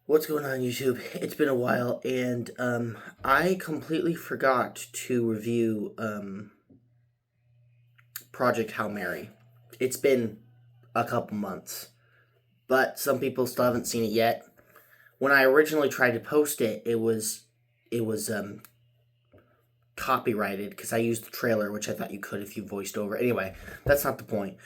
What's going on, YouTube? It's been a while, and I completely forgot to review Project Hail Mary. It's been a couple months, but some people still haven't seen it yet. When I originally tried to post it, it was copyrighted because I used the trailer, which I thought you could if you voiced over. Anyway, that's not the point.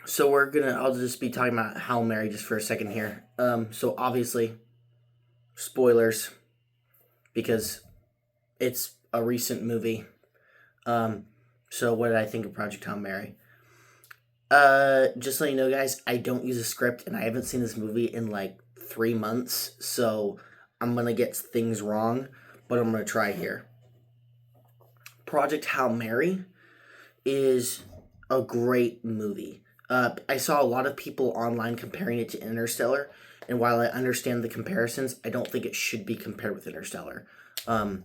So I'll just be talking about Hail Mary just for a second here. So obviously, spoilers, because it's a recent movie. So what did I think of Project Hail Mary? Just so you know, guys, I don't use a script, and I haven't seen this movie in like 3 months, so I'm gonna get things wrong, but I'm gonna try here. Project Hail Mary is a great movie. I saw a lot of people online comparing it to Interstellar, and while I understand the comparisons, I don't think it should be compared with Interstellar. Um,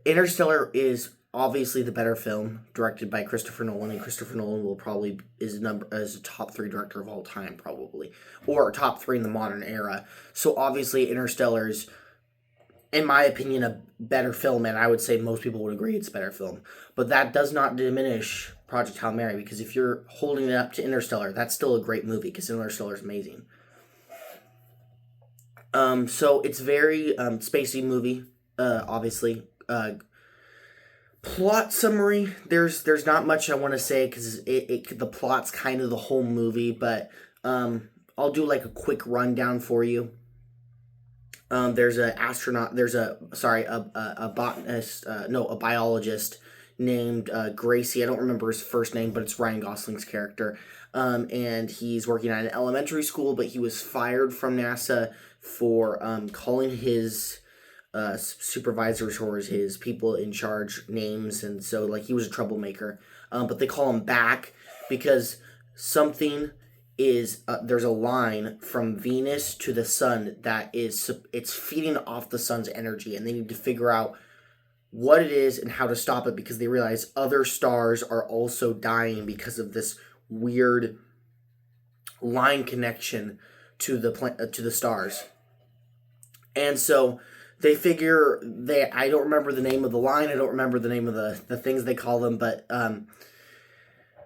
Interstellar is obviously the better film, directed by Christopher Nolan, and Christopher Nolan will probably is a top 3 director of all time, probably, or top 3 in the modern era. So obviously, Interstellar is, in my opinion, a better film, and I would say most people would agree it's a better film. But that does not diminish Project Hail Mary, because if you're holding it up to Interstellar, that's still a great movie, because Interstellar is amazing. So it's very spacey movie, obviously. Plot summary. There's not much I want to say because the plot's kind of the whole movie, but I'll do like a quick rundown for you. There's a astronaut. There's a botanist. No, a biologist named Gracie. I don't remember his first name, but it's Ryan Gosling's character. And he's working at an elementary school, but he was fired from NASA for calling his supervisors or his people in charge names, and so like he was a troublemaker. But they call him back because something is there's a line from Venus to the sun that it's feeding off the sun's energy, and they need to figure out what it is and how to stop it, because they realize other stars are also dying because of this weird line connection to the stars. And so they figure I don't remember the name of the line, I don't remember the name of the things they call them, but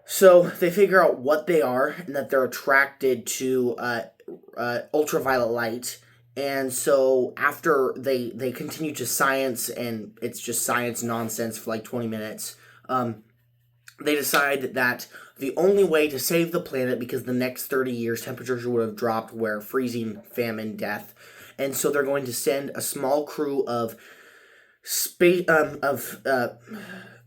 so they figure out what they are, and that they're attracted to ultraviolet light. And so after they continue to science, and it's just science nonsense for like 20 minutes, they decide that the only way to save the planet, because the next 30 years temperatures would have dropped where freezing, famine, death, and so they're going to send a small crew of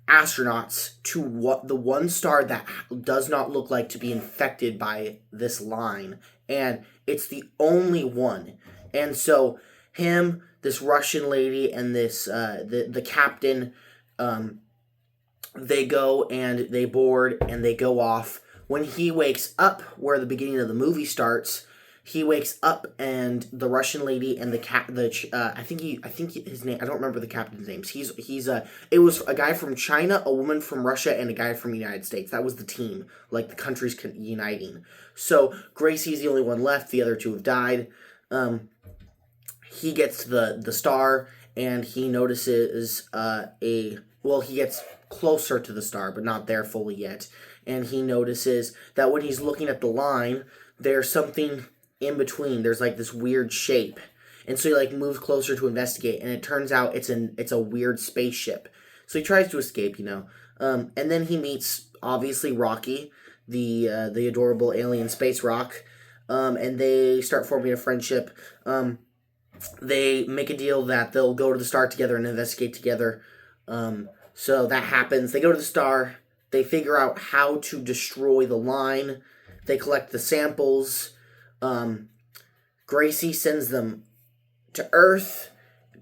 astronauts to the one star that does not look like to be infected by this line, and it's the only one. And so him, this Russian lady, and this the captain, they go and they board and they go off. When he wakes up, where the beginning of the movie starts, he wakes up, and the Russian lady and I think his name, I don't remember the captain's names. It was a guy from China, a woman from Russia, and a guy from the United States. That was the team, like the countries uniting. So Gracie's the only one left. The other two have died. He gets to the star, and he notices he gets closer to the star, but not there fully yet. And he notices that when he's looking at the line, there's something in between. There's like this weird shape, and so he like moves closer to investigate, and it turns out it's a weird spaceship. So he tries to escape, and then he meets obviously Rocky, the adorable alien space rock, and they start forming a friendship. They make a deal that they'll go to the star together and investigate together. So that happens. They go to the star. They figure out how to destroy the line. They collect the samples. Gracie sends them to Earth,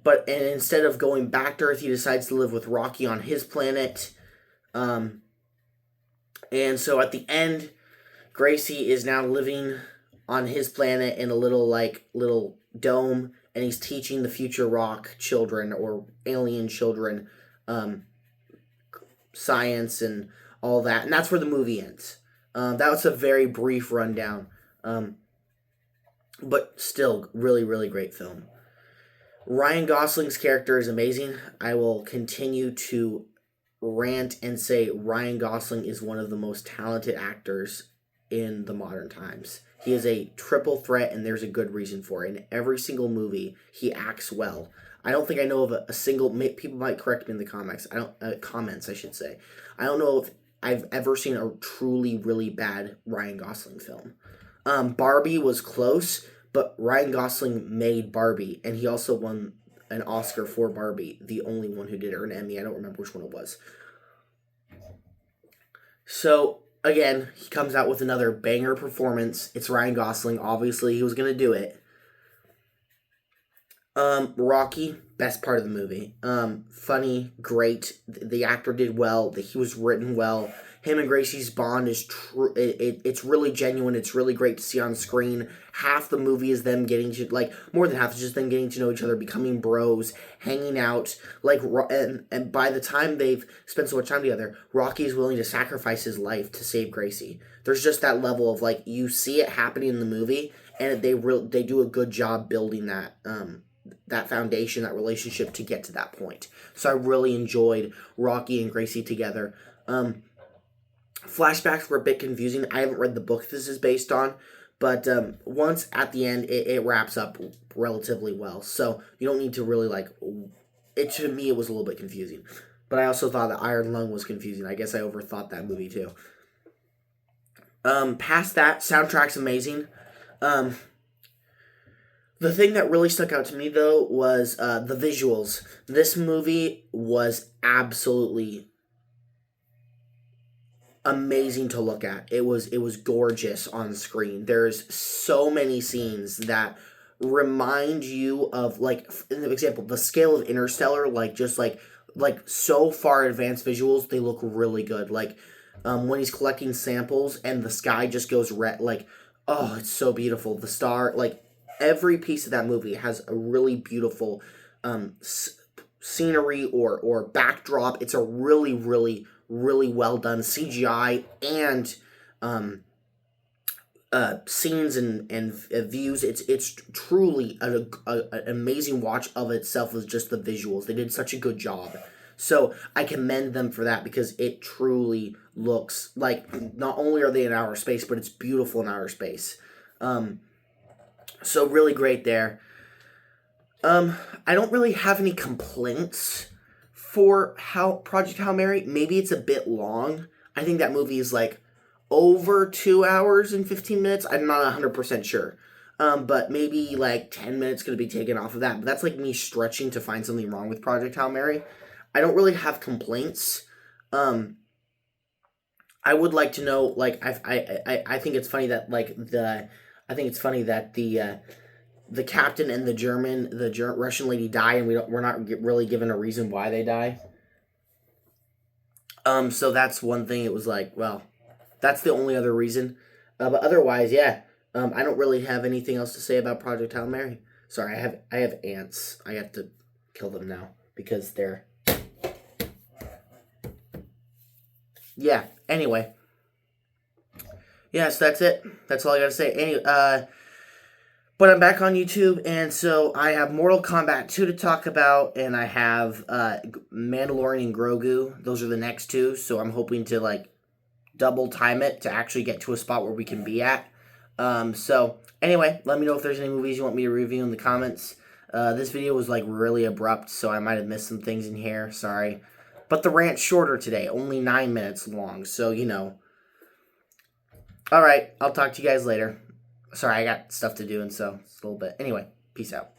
and instead of going back to Earth, he decides to live with Rocky on his planet. And so at the end, Gracie is now living on his planet in a little dome, and he's teaching the future rock children or alien children science and all that. And that's where the movie ends. That was a very brief rundown. but still, really, really great film. Ryan Gosling's character is amazing. I will continue to rant and say Ryan Gosling is one of the most talented actors in the modern times. He is a triple threat, and there's a good reason for it. In every single movie, he acts well. I don't think I know of a single. People might correct me in the comics. I don't comments. I should say. I don't know if I've ever seen a truly really bad Ryan Gosling film. Barbie was close, but Ryan Gosling made Barbie, and he also won an Oscar for Barbie. The only one who did, or an Emmy. I don't remember which one it was. So again, he comes out with another banger performance. It's Ryan Gosling. Obviously, he was gonna do it. Rocky, best part of the movie. Funny, great. The actor did well. He was written well. Him and Gracie's bond is true. It's really genuine. It's really great to see on screen. Half the movie is them getting to, like, more than half is just them getting to know each other, becoming bros, hanging out. Like, and by the time they've spent so much time together, Rocky is willing to sacrifice his life to save Gracie. There's just that level of, like, you see it happening in the movie, and they do a good job building that foundation, that relationship to get to that point. So I really enjoyed Rocky and Gracie together. Flashbacks were a bit confusing. I haven't read the book this is based on, but once at the end, it wraps up relatively well. So you don't need to really it. To me, it was a little bit confusing. But I also thought that Iron Lung was confusing. I guess I overthought that movie too. Past that, soundtrack's amazing. The thing that really stuck out to me, though, was the visuals. This movie was absolutely amazing to look at. It was gorgeous on screen. There's so many scenes that remind you of, like, in the example, the scale of Interstellar, like so far advanced visuals, they look really good. Like, when he's collecting samples and the sky just goes red, like, oh, it's so beautiful. The star, like, every piece of that movie has a really beautiful scenery or backdrop. It's a really, really, really well done CGI and scenes and views. It's truly an amazing watch of itself with just the visuals. They did such a good job. So I commend them for that, because it truly looks like not only are they in outer space, but it's beautiful in outer space. So really great there. I don't really have any complaints for Project Hail Mary. Maybe it's a bit long. I think that movie is like over 2 hours and 15 minutes. I'm not 100% sure. But maybe like 10 minutes going to be taken off of that. But that's like me stretching to find something wrong with Project Hail Mary. I don't really have complaints. I would like to know, like, I think it's funny that, like, the captain and the Russian lady die, and we're not really given a reason why they die. So that's one thing. It was like, well, that's the only other reason. But otherwise, yeah. I don't really have anything else to say about Project Hail Mary. Sorry, I have ants. I have to kill them now because they're. Yeah. Anyway. Yes, that's it. That's all I gotta say. But I'm back on YouTube, and so I have Mortal Kombat 2 to talk about, and I have Mandalorian and Grogu. Those are the next two, so I'm hoping to, like, double time it to actually get to a spot where we can be at. So, anyway, let me know if there's any movies you want me to review in the comments. This video was, like, really abrupt, so I might have missed some things in here. Sorry. But the rant's shorter today, only 9 minutes long, so, you know. Alright, I'll talk to you guys later. Sorry, I got stuff to do, and so it's a little bit. Anyway, peace out.